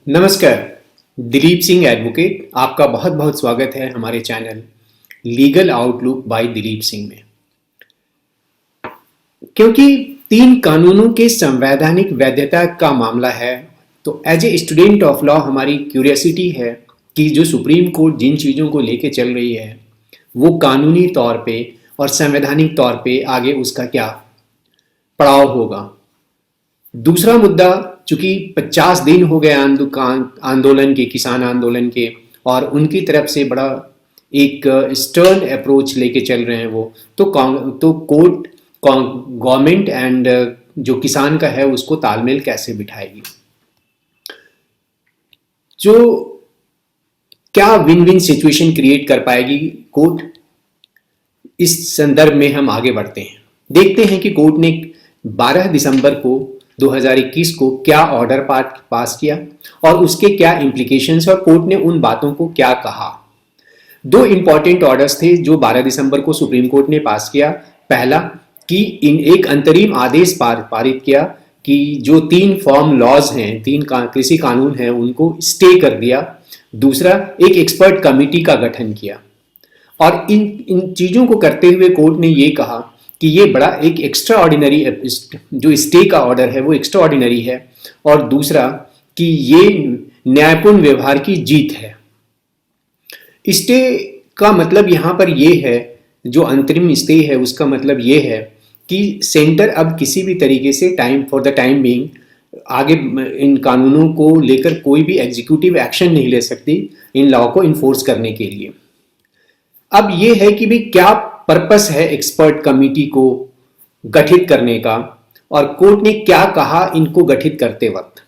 नमस्कार। दिलीप सिंह एडवोकेट आपका बहुत बहुत स्वागत है हमारे channel legal outlook by Dilip Singh में। क्योंकि 3 कानूनों के संवैधानिक वैधता का मामला है, तो as a student of law हमारी क्यूरियोसिटी है कि जो सुप्रीम कोर्ट जिन चीज़ों को लेके चल रही है वो कानूनी तौर पे और संवैधानिक तौर पे आगे उसका क्या पड़ाव होगा। दूसरा मुद्दा, चूंकि 50 दिन हो गए आंदोलन के, किसान आंदोलन के, और उनकी तरफ से बड़ा एक स्टर्न अप्रोच लेके चल रहे हैं वो, तो कोर्ट गवर्नमेंट एंड जो किसान का है उसको तालमेल कैसे बिठाएगी, जो क्या विन विन सिचुएशन क्रिएट कर पाएगी कोर्ट। इस संदर्भ में हम आगे बढ़ते हैं, देखते हैं कि कोर्ट ने 12 दिसंबर को 2021 को क्या ऑर्डर पास किया और उसके क्या इम्प्लीकेशंस, और कोर्ट ने उन बातों को क्या कहा। 2 इंपॉर्टेंट ऑर्डर्स थे जो 12 दिसंबर को सुप्रीम कोर्ट ने पास किया। पहला कि एक अंतरिम आदेश पारित किया कि जो 3 फॉर्म लॉज हैं, 3 कृषि कानून हैं, उनको स्टे कर दिया। दूसरा, एक एक्सपर्ट कमिटी का गठन किया। और इन चीज़ों को करते हुए कोर्ट ने ये कहा कि ये बड़ा एक एक्स्ट्रा ऑर्डिनरी, जो स्टे का ऑर्डर है वो एक्स्ट्रा ऑर्डिनरी है, और दूसरा कि ये न्यायपूर्ण व्यवहार की जीत है। स्टे का मतलब यहाँ पर ये है, जो अंतरिम स्टे है उसका मतलब ये है कि सेंटर अब किसी भी तरीके से फॉर द टाइम बीइंग आगे इन कानूनों को लेकर कोई भी एग्जीक्यूटिव एक्शन नहीं ले सकती इन लॉ को इन्फोर्स करने के लिए। अब ये है कि भाई क्या पर्पस है एक्सपर्ट कमिटी को गठित करने का, और कोर्ट ने क्या कहा इनको गठित करते वक्त।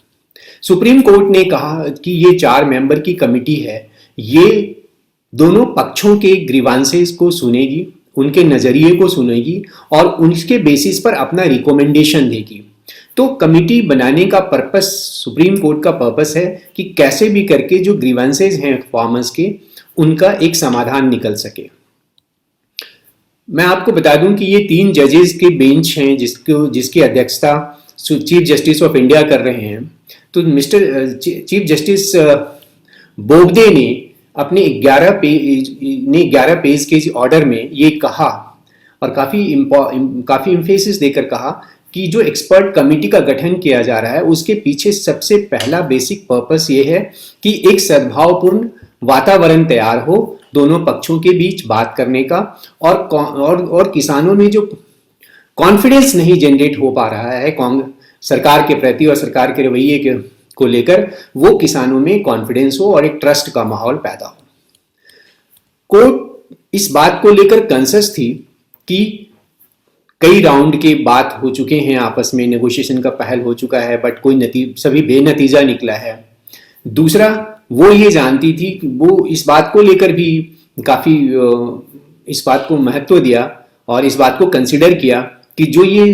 सुप्रीम कोर्ट ने कहा कि ये 4 मेंबर की कमिटी है, ये दोनों पक्षों के ग्रीवांसेस को सुनेगी, उनके नजरिए को सुनेगी और उनके बेसिस पर अपना रिकमेंडेशन देगी। तो कमिटी बनाने का पर्पस, सुप्रीम कोर्ट का पर्पस है कि कैसे भी करके जो ग्रीवांसेस हैं फार्मर्स के, उनका एक समाधान निकल सके। मैं आपको बता दूं कि ये 3 जजेस के बेंच हैं जिसकी अध्यक्षता चीफ जस्टिस ऑफ इंडिया कर रहे हैं। तो मिस्टर चीफ जस्टिस बोबडे ने अपने 11 पेज के ऑर्डर में ये कहा, और काफ़ी इम्फेसिस देकर कहा कि जो एक्सपर्ट कमिटी का गठन किया जा रहा है उसके पीछे सबसे पहला बेसिक पर्पस ये है कि एक सद्भावपूर्ण वातावरण तैयार हो दोनों पक्षों के बीच बात करने का, और किसानों में जो कॉन्फिडेंस नहीं जनरेट हो पा रहा है सरकार के प्रति और सरकार के रवैये को लेकर, वो किसानों में कॉन्फिडेंस हो और एक ट्रस्ट का माहौल पैदा हो। कोर्ट इस बात को लेकर कंसस थी कि कई राउंड के बात हो चुके हैं, आपस में नेगोशिएशन का पहल हो चुका है, बट सभी बेनतीजा निकला है। दूसरा, वो ये जानती थी कि वो इस बात को लेकर भी काफ़ी इस बात को महत्व दिया और इस बात को कंसिडर किया कि जो ये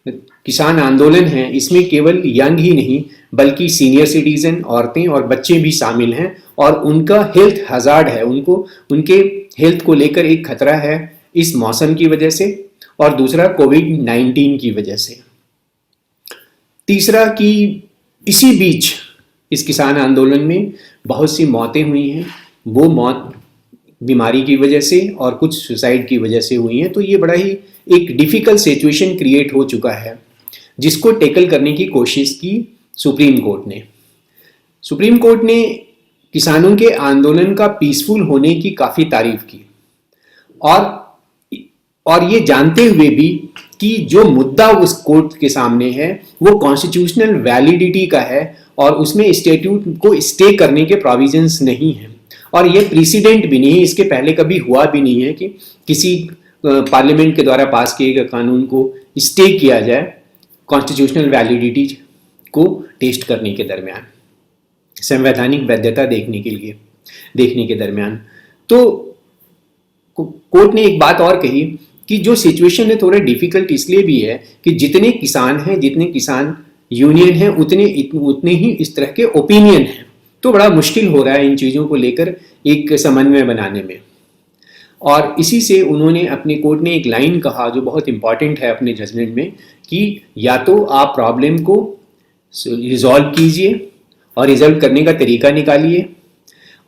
किसान आंदोलन है इसमें केवल यंग ही नहीं बल्कि सीनियर सिटीजन, औरतें और बच्चे भी शामिल हैं, और उनका हेल्थ हजार्ड है, उनके हेल्थ को लेकर एक खतरा है इस मौसम की वजह से, और दूसरा कोविड-19 की वजह से। तीसरा कि इसी बीच इस किसान आंदोलन में बहुत सी मौतें हुई हैं, वो मौत बीमारी की वजह से और कुछ सुसाइड की वजह से हुई हैं। तो ये बड़ा ही एक डिफ़िकल्ट सिचुएशन क्रिएट हो चुका है, जिसको टैकल करने की कोशिश की सुप्रीम कोर्ट ने किसानों के आंदोलन का पीसफुल होने की काफ़ी तारीफ की, और ये जानते हुए भी कि जो मुद्दा उस कोर्ट के सामने है वो कॉन्स्टिट्यूशनल वैलिडिटी का है और उसमें स्टैट्यूट को स्टे करने के प्रोविजंस नहीं हैं, और ये प्रेसिडेंट भी नहीं है, इसके पहले कभी हुआ भी नहीं है कि किसी पार्लियामेंट के द्वारा पास किए गए कानून को स्टे किया जाए कॉन्स्टिट्यूशनल वैलिडिटी को टेस्ट करने के दरमियान, संवैधानिक वैधता देखने के दरमियान। तो कोर्ट ने एक बात और कही कि जो सिचुएशन है थोड़ा डिफिकल्ट इसलिए भी है कि जितने किसान यूनियन हैं उतने ही इस तरह के ओपिनियन हैं, तो बड़ा मुश्किल हो रहा है इन चीज़ों को लेकर एक समन्वय बनाने में। और इसी से कोर्ट ने एक लाइन कहा जो बहुत इंपॉर्टेंट है अपने जजमेंट में, कि या तो आप प्रॉब्लम को रिजॉल्व कीजिए और रिजल्व करने का तरीका निकालिए,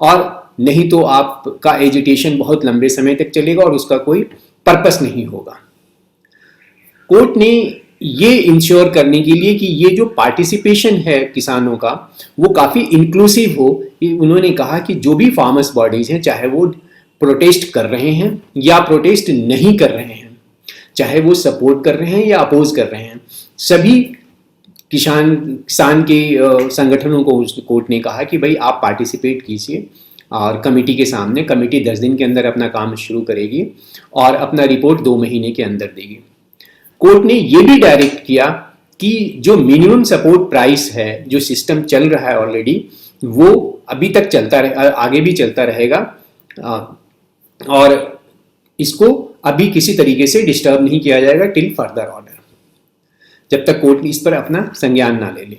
और नहीं तो आपका एजिटेशन बहुत लंबे समय तक चलेगा और उसका कोई पर्पस नहीं होगा। कोर्ट ने ये इंश्योर करने के लिए कि ये जो पार्टिसिपेशन है किसानों का वो काफ़ी इंक्लूसिव हो, उन्होंने कहा कि जो भी फार्मर्स बॉडीज हैं, चाहे वो प्रोटेस्ट कर रहे हैं या प्रोटेस्ट नहीं कर रहे हैं, चाहे वो सपोर्ट कर रहे हैं या अपोज कर रहे हैं, सभी किसान के संगठनों को कोर्ट ने कहा कि भाई आप पार्टिसिपेट कीजिए, और कमेटी के सामने, कमेटी 10 दिन के अंदर अपना काम शुरू करेगी और अपना रिपोर्ट 2 महीने के अंदर देगी। कोर्ट ने ये भी डायरेक्ट किया कि जो मिनिमम सपोर्ट प्राइस है, जो सिस्टम चल रहा है ऑलरेडी, वो अभी तक चलता रहे, आगे भी चलता रहेगा, और इसको अभी किसी तरीके से डिस्टर्ब नहीं किया जाएगा टिल फर्दर ऑर्डर, जब तक कोर्ट इस पर अपना संज्ञान ना ले ले।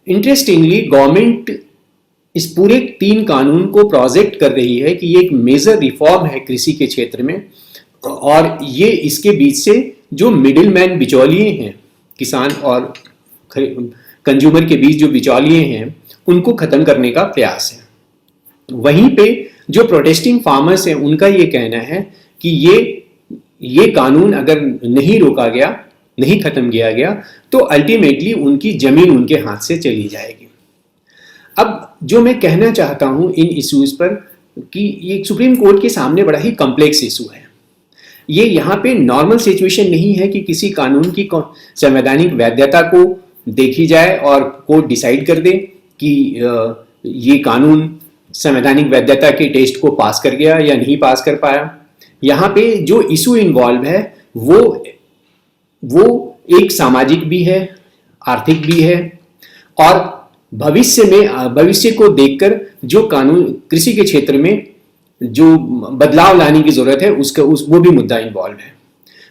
इंटरेस्टिंगली गवर्नमेंट इस पूरे 3 कानून को प्रोजेक्ट कर रही है कि ये एक मेजर रिफॉर्म है कृषि के क्षेत्र में, और ये इसके बीच से जो मिडिल मैन बिचौलिए हैं, किसान और कंज्यूमर के बीच जो बिचौलिए हैं, उनको खत्म करने का प्रयास है। वहीं पे जो प्रोटेस्टिंग फार्मर्स हैं, उनका ये कहना है कि ये कानून अगर नहीं रोका गया, नहीं खत्म किया गया, तो अल्टीमेटली उनकी जमीन उनके हाथ से चली जाएगी। अब जो मैं कहना चाहता हूं इन इश्यूज पर, कि ये सुप्रीम कोर्ट के सामने बड़ा ही कॉम्प्लेक्स इशू है। ये यहाँ पे नॉर्मल सिचुएशन नहीं है कि किसी कानून की संवैधानिक वैधता को देखी जाए और कोर्ट डिसाइड कर दे कि ये कानून संवैधानिक वैधता के टेस्ट को पास कर गया या नहीं पास कर पाया। यहाँ पे जो इशू इन्वॉल्व है वो एक सामाजिक भी है, आर्थिक भी है, और भविष्य को देखकर जो कानून कृषि के क्षेत्र में जो बदलाव लाने की जरूरत है वो भी मुद्दा इन्वॉल्व है।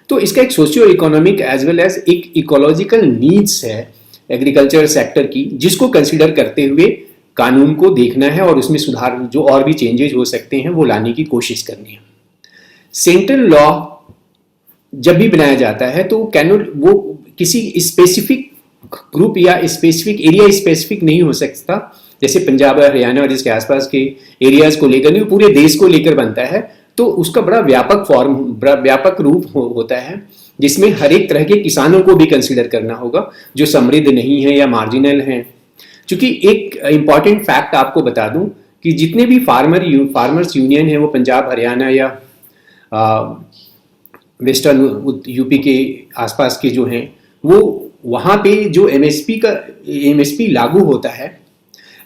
तो इसका एक socio economic as well as एक इकोलॉजिकल नीड्स है एग्रीकल्चर सेक्टर की, जिसको कंसीडर करते हुए कानून को देखना है और उसमें सुधार, जो और भी चेंजेस हो सकते हैं, वो लाने की कोशिश करनी है। सेंट्रल लॉ जब भी बनाया जाता है तो वो किसी स्पेसिफिक ग्रुप या स्पेसिफिक एरिया स्पेसिफिक नहीं हो सकता, जैसे पंजाब और हरियाणा और इसके आसपास के एरियाज को लेकर नहीं, पूरे देश को लेकर बनता है। तो उसका बड़ा व्यापक रूप होता है, जिसमें हर एक तरह के किसानों को भी कंसीडर करना होगा, जो समृद्ध नहीं है या मार्जिनल हैं। क्योंकि एक इंपॉर्टेंट फैक्ट आपको बता दूं कि जितने भी फार्मर्स यूनियन है, वो पंजाब, हरियाणा या वेस्टर्न यूपी के आसपास के जो हैं, वो वहाँ पे जो एमएसपी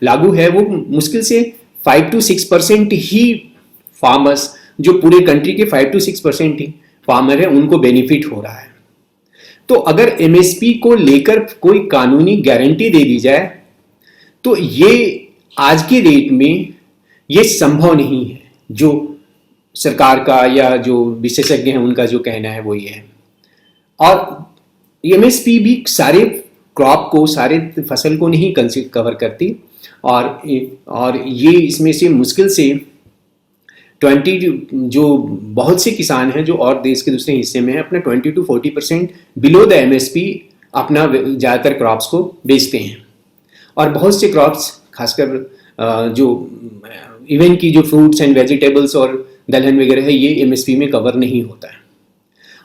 लागू है वो मुश्किल से 5 to 6% ही फार्मर्स, जो पूरे कंट्री के 5 to 6% ही फार्मर है, उनको बेनिफिट हो रहा है। तो अगर एमएसपी को लेकर कोई कानूनी गारंटी दे दी जाए तो ये आज के डेट में ये संभव नहीं है। जो सरकार का या जो विशेषज्ञ हैं उनका जो कहना है वो ये है। और एमएसपी भी सारे क्रॉप को, सारे फसल को नहीं कवर करती, और ये इसमें से मुश्किल से 20 जो बहुत से किसान हैं जो और देश के दूसरे हिस्से में हैं, अपना 20 to 40% बिलो द एमएसपी अपना ज़्यादातर क्रॉप्स को बेचते हैं। और बहुत से क्रॉप्स, खासकर जो इवन की जो फ्रूट्स एंड वेजिटेबल्स और दलहन वगैरह है, ये एमएसपी में कवर नहीं होता है।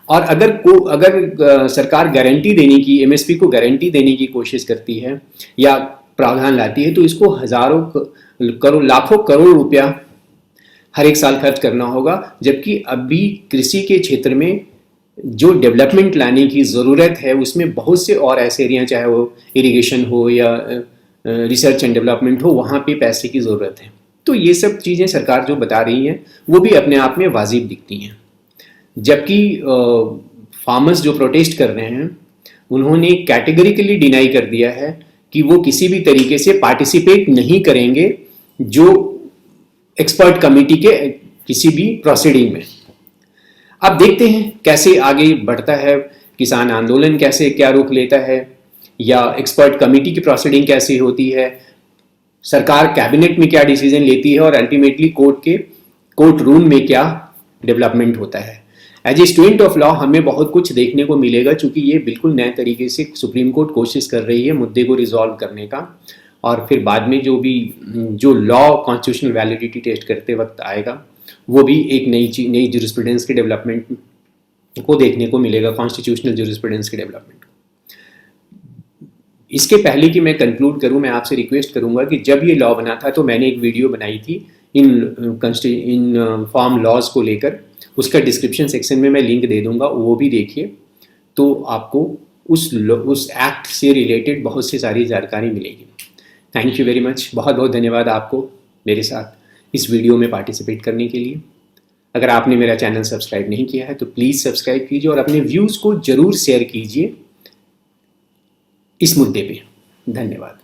और अगर सरकार गारंटी देने की, एमएसपी को गारंटी देने की कोशिश करती है या प्रावधान लाती है, तो इसको लाखों करोड़ रुपया हर एक साल खर्च करना होगा। जबकि अभी कृषि के क्षेत्र में जो डेवलपमेंट लाने की ज़रूरत है, उसमें बहुत से और ऐसे एरिया, चाहे वो इरिगेशन हो या रिसर्च एंड डेवलपमेंट हो, वहाँ पे पैसे की ज़रूरत है। तो ये सब चीज़ें सरकार जो बता रही हैं वो भी अपने आप में वाजिब दिखती हैं। जबकि फार्मर्स जो प्रोटेस्ट कर रहे हैं, उन्होंने कैटेगरिकली डिनाई कर दिया है कि वो किसी भी तरीके से पार्टिसिपेट नहीं करेंगे जो एक्सपर्ट कमेटी के किसी भी प्रोसीडिंग में। अब देखते हैं कैसे आगे बढ़ता है किसान आंदोलन, कैसे क्या रुख लेता है, या एक्सपर्ट कमेटी की प्रोसीडिंग कैसी होती है, सरकार कैबिनेट में क्या डिसीजन लेती है, और अल्टीमेटली कोर्ट रूम में क्या डेवलपमेंट होता है। As a student of law हमें बहुत कुछ देखने को मिलेगा, चूंकि ये बिल्कुल नए तरीके से सुप्रीम कोर्ट कोशिश कर रही है मुद्दे को रिजॉल्व करने का, और फिर बाद में जो लॉ कॉन्स्टिट्यूशनल वैलिडिटी टेस्ट करते वक्त आएगा वो भी एक नई जूरिस्प्रूडेंस के डेवलपमेंट को देखने को मिलेगा, कॉन्स्टिट्यूशनल जूरिस्प्रूडेंस के डेवलपमेंट। इसके पहले कि मैं कंक्लूड करूं, मैं आपसे रिक्वेस्ट करूंगा कि जब ये लॉ बना था तो मैंने एक वीडियो बनाई थी इन फॉर्म लॉज को लेकर, उसका डिस्क्रिप्शन सेक्शन में मैं लिंक दे दूंगा, वो भी देखिए, तो आपको उस एक्ट से रिलेटेड बहुत सी सारी जानकारी मिलेगी। थैंक यू वेरी मच, बहुत बहुत धन्यवाद आपको मेरे साथ इस वीडियो में पार्टिसिपेट करने के लिए। अगर आपने मेरा चैनल सब्सक्राइब नहीं किया है तो प्लीज़ सब्सक्राइब कीजिए और अपने व्यूज़ को ज़रूर शेयर कीजिए इस मुद्दे पे। धन्यवाद।